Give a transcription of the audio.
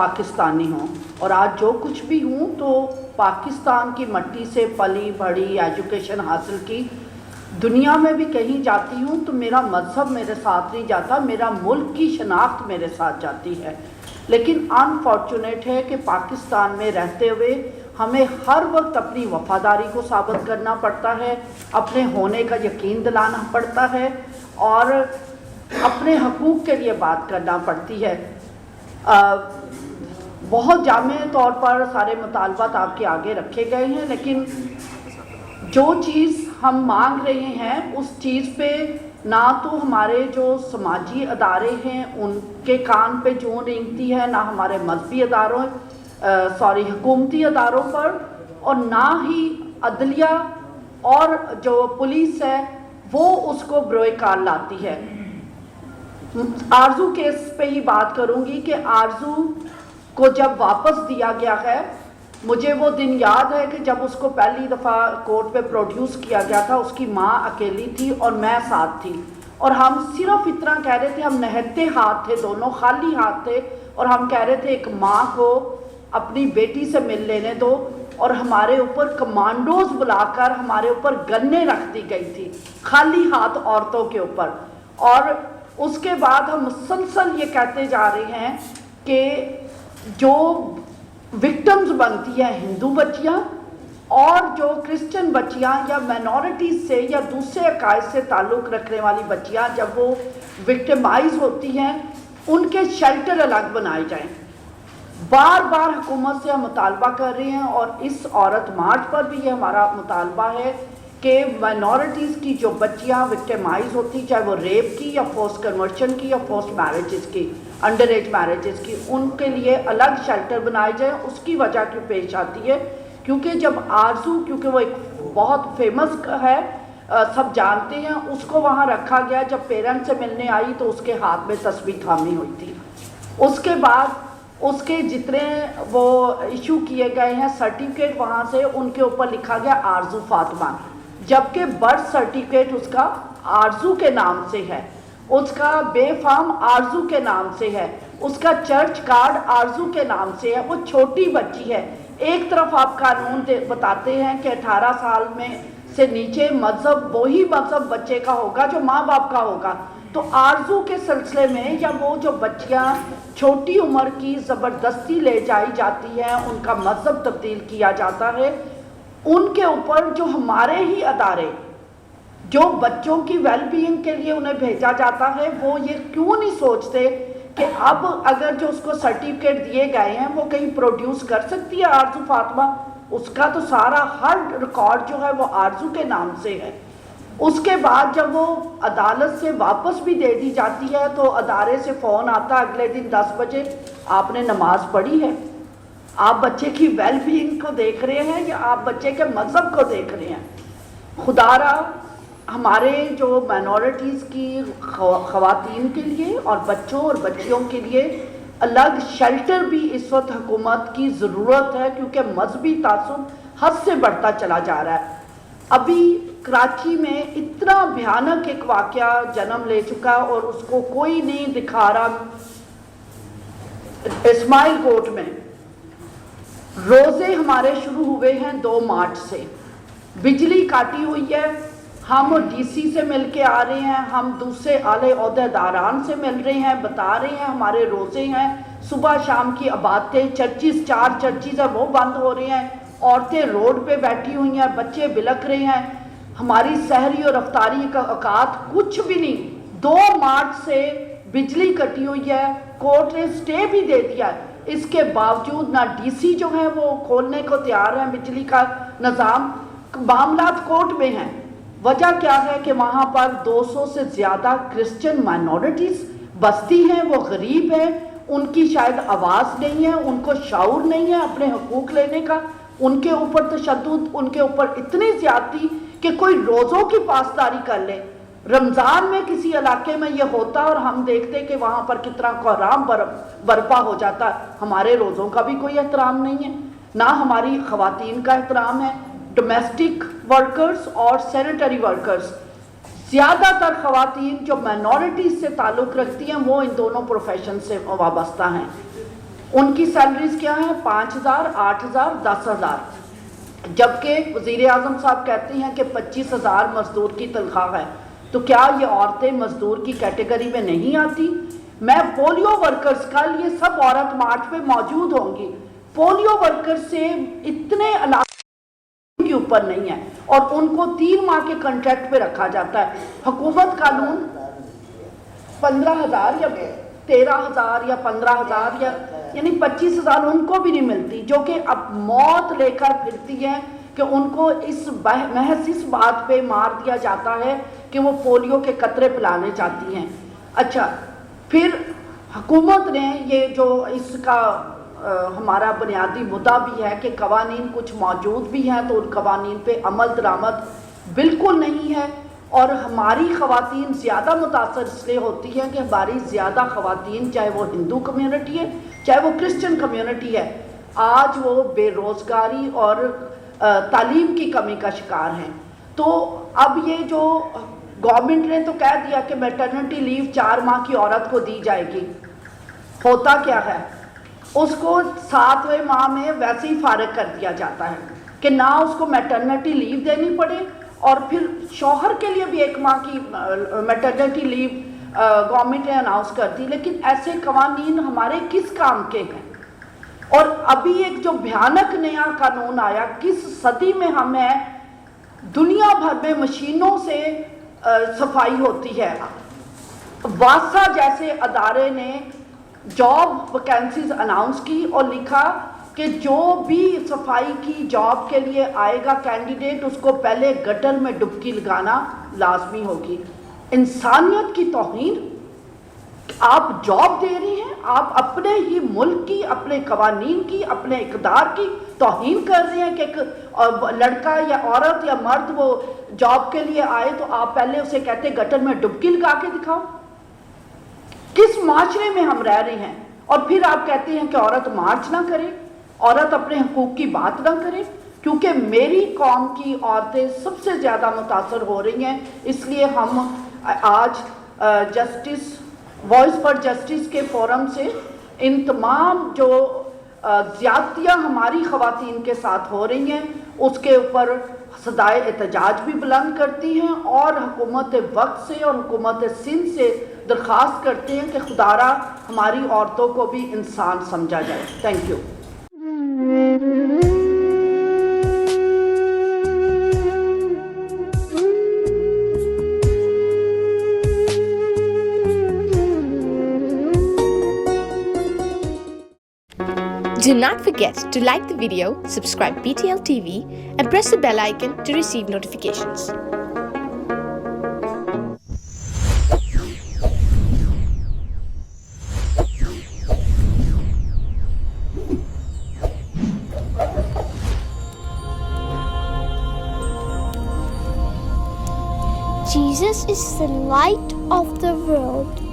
پاکستانی ہوں اور آج جو کچھ بھی ہوں تو پاکستان کی مٹی سے پلی بڑھی، ایجوکیشن حاصل کی. دنیا میں بھی کہیں جاتی ہوں تو میرا مذہب میرے ساتھ نہیں جاتا، میرا ملک کی شناخت میرے ساتھ جاتی ہے. لیکن انفارچونیٹ ہے کہ پاکستان میں رہتے ہوئے ہمیں ہر وقت اپنی وفاداری کو ثابت کرنا پڑتا ہے، اپنے ہونے کا یقین دلانا پڑتا ہے اور اپنے حقوق کے لیے بات کرنا پڑتی ہے. بہت جامع طور پر سارے مطالبات آپ کے آگے رکھے گئے ہیں، لیکن جو چیز ہم مانگ رہے ہیں اس چیز پہ نہ تو ہمارے جو سماجی ادارے ہیں ان کے کان پہ جوں رینگتی ہے، نہ ہمارے مذہبی حکومتی اداروں پر، اور نہ ہی عدلیہ اور جو پولیس ہے وہ اس کو بروئے کار لاتی ہے. آرزو کیس پہ ہی بات کروں گی کہ آرزو کو جب واپس دیا گیا ہے، مجھے وہ دن یاد ہے کہ جب اس کو پہلی دفعہ کورٹ پہ پروڈیوس کیا گیا تھا، اس کی ماں اکیلی تھی اور میں ساتھ تھی، اور ہم صرف اتنا کہہ رہے تھے، ہم نہتے ہاتھ تھے، دونوں خالی ہاتھ تھے، اور ہم کہہ رہے تھے ایک ماں کو اپنی بیٹی سے مل لینے دو. اور ہمارے اوپر کمانڈوز بلا کر ہمارے اوپر گنیں رکھ دی گئی تھی خالی ہاتھ عورتوں کے اوپر. اور اس کے بعد ہم مسلسل یہ کہتے جا رہے ہیں کہ جو وکٹمز بنتی ہیں ہندو بچیاں اور جو کرسچن بچیاں یا مائنورٹیز سے یا دوسرے عقائد سے تعلق رکھنے والی بچیاں جب وہ وکٹمائز ہوتی ہیں ان کے شیلٹر الگ بنائے جائیں. بار بار حکومت سے ہم مطالبہ کر رہے ہیں اور اس عورت مارچ پر بھی یہ ہمارا مطالبہ ہے کہ مائنورٹیز کی جو بچیاں وکٹمائز ہوتی، چاہے وہ ریپ کی یا فورس کنورشن کی یا فورس میرجز کی، انڈر ایج میرجز کی، ان کے لیے الگ شیلٹر بنائے جائیں. اس کی وجہ کیوں پیش آتی ہے کیونکہ جب آرزو، کیونکہ وہ ایک بہت فیمس ہے، سب جانتے ہیں، اس کو وہاں رکھا گیا. جب پیرنٹ سے ملنے آئی تو اس کے ہاتھ میں تسبیح تھامی ہوئی تھی. اس کے بعد اس کے جتنے وہ ایشو کیے گئے ہیں سرٹیفکیٹ وہاں سے، ان کے اوپر لکھا گیا آرزو فاطمہ، جبکہ برتھ سرٹیفکیٹ اس کا آرزو کے نام سے ہے، اس کا بے فام آرزو کے نام سے ہے، اس کا چرچ کارڈ آرزو کے نام سے ہے. وہ چھوٹی بچی ہے. ایک طرف آپ قانون بتاتے ہیں کہ 18 سال میں سے نیچے مذہب وہی مذہب بچے کا ہوگا جو ماں باپ کا ہوگا، تو آرزو کے سلسلے میں یا وہ جو بچیاں چھوٹی عمر کی زبردستی لے جائی جاتی ہیں، ان کا مذہب تبدیل کیا جاتا ہے، ان کے اوپر جو ہمارے ہی ادارے جو بچوں کی ویل بینگ کے لیے انہیں بھیجا جاتا ہے، وہ یہ کیوں نہیں سوچتے کہ اب اگر جو اس کو سرٹیفکیٹ دیے گئے ہیں وہ کہیں پروڈیوس کر سکتی ہے آرزو فاطمہ؟ اس کا تو سارا ہر ریکارڈ جو ہے وہ آرزو کے نام سے ہے. اس کے بعد جب وہ عدالت سے واپس بھی دے دی جاتی ہے تو ادارے سے فون آتا اگلے دن 10 بجے، آپ نے نماز پڑھی ہے؟ آپ بچے کی ویل بینگ کو دیکھ رہے ہیں یا آپ بچے کے مذہب کو دیکھ رہے ہیں؟ خدا را ہمارے جو مائنورٹیز کی خواتین کے لیے اور بچوں اور بچیوں کے لیے الگ شیلٹر بھی اس وقت حکومت کی ضرورت ہے، کیونکہ مذہبی تعصب حد سے بڑھتا چلا جا رہا ہے. ابھی کراچی میں اتنا بھیانک ایک واقعہ جنم لے چکا اور اس کو کوئی نہیں دکھا رہا. اسماعیل کوٹ میں روزے ہمارے شروع ہوئے ہیں 2 مارچ سے، بجلی کاٹی ہوئی ہے، ہم ڈی سی سے مل کے آ رہے ہیں، ہم دوسرے اعلی عہدیداران سے مل رہے ہیں، بتا رہے ہیں ہمارے روزے ہیں، صبح شام کی عبادتیں، چرچز 4 چرچز ہیں وہ بند ہو رہے ہیں، عورتیں روڈ پہ بیٹھی ہوئی ہیں، بچے بلک رہے ہیں، ہماری سحری اور افطاری کا اوقات کچھ بھی نہیں. 2 مارچ سے بجلی کٹی ہوئی ہے، کورٹ نے سٹے بھی دے دیا ہے، اس کے باوجود نہ ڈی سی جو ہے وہ کھولنے کو تیار ہے بجلی کا نظام. معاملات کورٹ میں ہیں. وجہ کیا ہے کہ وہاں پر 200 سے زیادہ کرسچن مائنورٹیز بستی ہیں، وہ غریب ہیں، ان کی شاید آواز نہیں ہے، ان کو شعور نہیں ہے اپنے حقوق لینے کا. ان کے اوپر تشدد، ان کے اوپر اتنی زیادتی کہ کوئی روزوں کی پاسداری کر لے. رمضان میں کسی علاقے میں یہ ہوتا اور ہم دیکھتے کہ وہاں پر کتنا کوہرام برپا ہو جاتا. ہمارے روزوں کا بھی کوئی احترام نہیں ہے، نہ ہماری خواتین کا احترام ہے. ڈومیسٹک ورکرز اور سینیٹری ورکرز، زیادہ تر خواتین جو مائنورٹیز سے تعلق رکھتی ہیں وہ ان دونوں پروفیشن سے وابستہ ہیں. ان کی سیلریز کیا ہیں؟ 5,000, 8,000, 10,000. جبکہ وزیر اعظم صاحب کہتے ہیں کہ 25,000 مزدور کی تنخواہ ہے. تو کیا یہ عورتیں مزدور کی کیٹیگری میں نہیں آتی؟ میں پولیو ورکرز، کل یہ سب عورت مارچ پہ موجود ہوں گی، پولیو ورکرز سے اتنے علاقے کے اوپر نہیں ہے اور ان کو 3 ماہ کے کنٹریکٹ پہ رکھا جاتا ہے. حکومت قانون 15,000 یا 13,000 یا 15,000 یا یعنی 25,000 ان کو بھی نہیں ملتی، جو کہ اب موت لے کر پھرتی ہے کہ ان کو محض اس بات پہ مار دیا جاتا ہے کہ وہ پولیو کے قطرے پلانے چاہتی ہیں. اچھا، پھر حکومت نے یہ جو اس کا ہمارا بنیادی مدعا بھی ہے کہ قوانین کچھ موجود بھی ہیں تو ان قوانین پہ عمل درآمد بالکل نہیں ہے، اور ہماری خواتین زیادہ متاثر اس لیے ہوتی ہیں کہ ہماری زیادہ خواتین، چاہے وہ ہندو کمیونٹی ہے چاہے وہ کرسچن کمیونٹی ہے، آج وہ بے روزگاری اور تعلیم کی کمی کا شکار ہیں. تو اب یہ جو گورنمنٹ نے تو کہہ دیا کہ میٹرنٹی لیو 4 ماہ کی عورت کو دی جائے گی، ہوتا کیا ہے اس کو 7ویں ماہ میں ویسے ہی فارغ کر دیا جاتا ہے کہ نہ اس کو میٹرنٹی لیو دینی پڑے، اور پھر شوہر کے لیے بھی 1 ماہ کی میٹرنٹی لیو گورنمنٹ نے اناؤنس کر دی. لیکن ایسے قوانین ہمارے کس کام کے ہیں؟ اور ابھی ایک جو بھیانک نیا قانون آیا، کس صدی میں ہم ہیں، دنیا بھر میں مشینوں سے صفائی ہوتی ہے. واسا جیسے ادارے نے جاب ویکینسیز اناؤنس کی اور لکھا کہ جو بھی صفائی کی جاب کے لیے آئے گا کینڈیڈیٹ، اس کو پہلے گٹر میں ڈبکی لگانا لازمی ہوگی. انسانیت کی توہین. آپ جاب دے رہے ہیں، آپ اپنے ہی ملک کی، اپنے قوانین کی، اپنے اقدار کی توہین کر رہے ہیں کہ ایک لڑکا یا عورت یا مرد وہ جاب کے لیے آئے تو آپ پہلے اسے کہتے گٹر میں ڈبکی لگا کے دکھاؤ. کس معاشرے میں ہم رہ رہے ہیں؟ اور پھر آپ کہتے ہیں کہ عورت مارچ نہ کرے، عورت اپنے حقوق کی بات نہ کرے. کیونکہ میری قوم کی عورتیں سب سے زیادہ متاثر ہو رہی ہیں، اس لیے ہم آج جسٹس وائس فار جسٹس کے فورم سے ان تمام جو زیادتیاں ہماری خواتین کے ساتھ ہو رہی ہیں اس کے اوپر صدائے احتجاج بھی بلند کرتی ہیں، اور حکومت وقت سے اور حکومت سندھ سے درخواست کرتے ہیں کہ خدارا ہماری عورتوں کو بھی انسان سمجھا جائے. Thank you. Do not forget to like the video, subscribe BTL TV, and press the bell icon to receive notifications. Jesus is the light of the world.